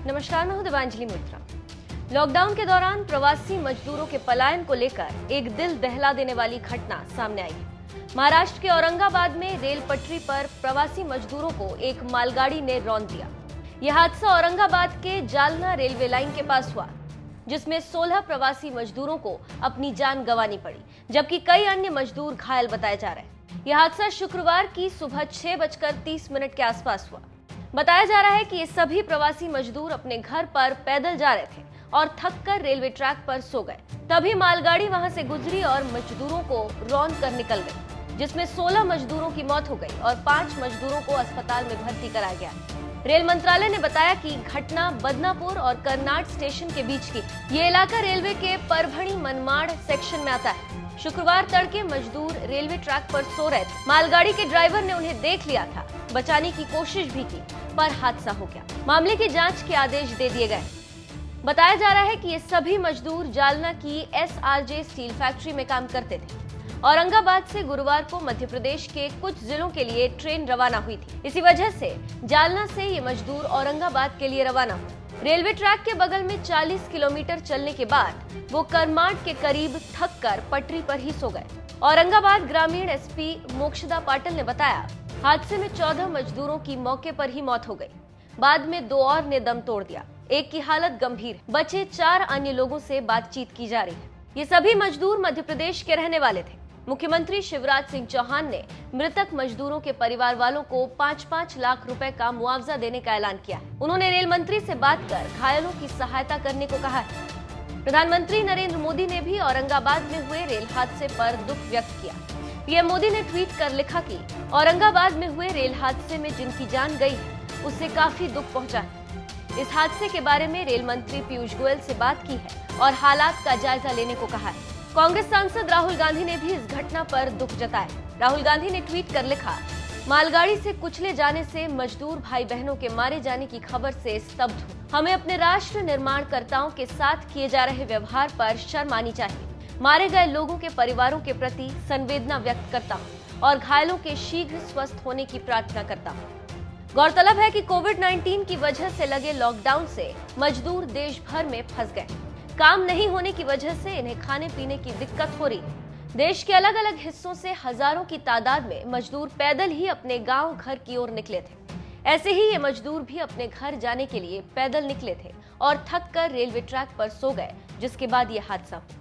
नमस्कार, मैं हूं दिव्यांजलि मित्रा। लॉकडाउन के दौरान प्रवासी मजदूरों के पलायन को लेकर एक दिल दहला देने वाली घटना सामने आई है। महाराष्ट्र के औरंगाबाद में रेल पटरी पर प्रवासी मजदूरों को एक मालगाड़ी ने रौंद दिया। यह हादसा औरंगाबाद के जालना रेलवे लाइन के पास हुआ, जिसमें 16 प्रवासी मजदूरों को अपनी जान गंवानी पड़ी, जबकि कई अन्य मजदूर घायल बताए जा रहे हैं। यह हादसा शुक्रवार की सुबह 6:30 के आसपास हुआ। बताया जा रहा है कि ये सभी प्रवासी मजदूर अपने घर पर पैदल जा रहे थे और थककर रेलवे ट्रैक पर सो गए। तभी मालगाड़ी वहां से गुजरी और मजदूरों को रौंद कर निकल गई, जिसमें 16 मजदूरों की मौत हो गई और 5 मजदूरों को अस्पताल में भर्ती कराया गया। रेल मंत्रालय ने बताया कि घटना बदनापुर और कर्नाट स्टेशन के बीच की। ये इलाका रेलवे के परभणी मनमाड़ सेक्शन में आता है। शुक्रवार तड़के मजदूर रेलवे ट्रैक पर सो रहे थे। मालगाड़ी के ड्राइवर ने उन्हें देख लिया था, बचाने की कोशिश भी की, पर हादसा हो गया। मामले की जांच के आदेश दे दिए गए। बताया जा रहा है कि ये सभी मजदूर जालना की SRJ स्टील फैक्ट्री में काम करते थे। औरंगाबाद से गुरुवार को मध्य प्रदेश के कुछ जिलों के लिए ट्रेन रवाना हुई थी। इसी वजह से जालना से ये मजदूर औरंगाबाद के लिए रवाना हुए। रेलवे ट्रैक के बगल में 40 किलोमीटर चलने के बाद वो करमाट के करीब थककर पटरी पर ही सो गए। औरंगाबाद ग्रामीण SP मोक्षदा पाटिल ने बताया, हादसे में 14 मजदूरों की मौके पर ही मौत हो गई। बाद में 2 और ने दम तोड़ दिया। एक की हालत गंभीर है। बचे 4 अन्य लोगों से बातचीत की जा रही है। ये सभी मजदूर मध्य प्रदेश के रहने वाले थे। मुख्यमंत्री शिवराज सिंह चौहान ने मृतक मजदूरों के परिवार वालों को 5-5 लाख रुपए का मुआवजा देने का ऐलान किया है। उन्होंने रेल मंत्री से बात कर घायलों की सहायता करने को कहा है। प्रधानमंत्री नरेंद्र मोदी ने भी औरंगाबाद में हुए रेल हादसे पर दुख व्यक्त किया। पीएम मोदी ने ट्वीट कर लिखा कि औरंगाबाद में हुए रेल हादसे में जिनकी जान गई है, उससे काफी दुख पहुंचा है। इस हादसे के बारे में रेल मंत्री पीयूष गोयल से बात की है और हालात का जायजा लेने को कहा है। कांग्रेस सांसद राहुल गांधी ने भी इस घटना पर दुख जताया। राहुल गांधी ने ट्वीट कर लिखा, मालगाड़ी से कुचले जाने से मजदूर भाई बहनों के मारे जाने की खबर से स्तब्ध हूं। हमें अपने राष्ट्र निर्माणकर्ताओं के साथ किए जा रहे व्यवहार पर शर्म आनी चाहिए। मारे गए लोगों के परिवारों के प्रति संवेदना व्यक्त करता हूं और घायलों के शीघ्र स्वस्थ होने की प्रार्थना करता हूं। गौरतलब है कि कोविड-19 की वजह से लगे लॉकडाउन से मजदूर देश भर में फंस गए। काम नहीं होने की वजह से इन्हें खाने पीने की दिक्कत हो रही है। देश के अलग अलग हिस्सों से हजारों की तादाद में मजदूर पैदल ही अपने गांव घर की ओर निकले थे। ऐसे ही ये मजदूर भी अपने घर जाने के लिए पैदल निकले थे और थक कर रेलवे ट्रैक पर सो गए, जिसके बाद ये हादसा हुआ।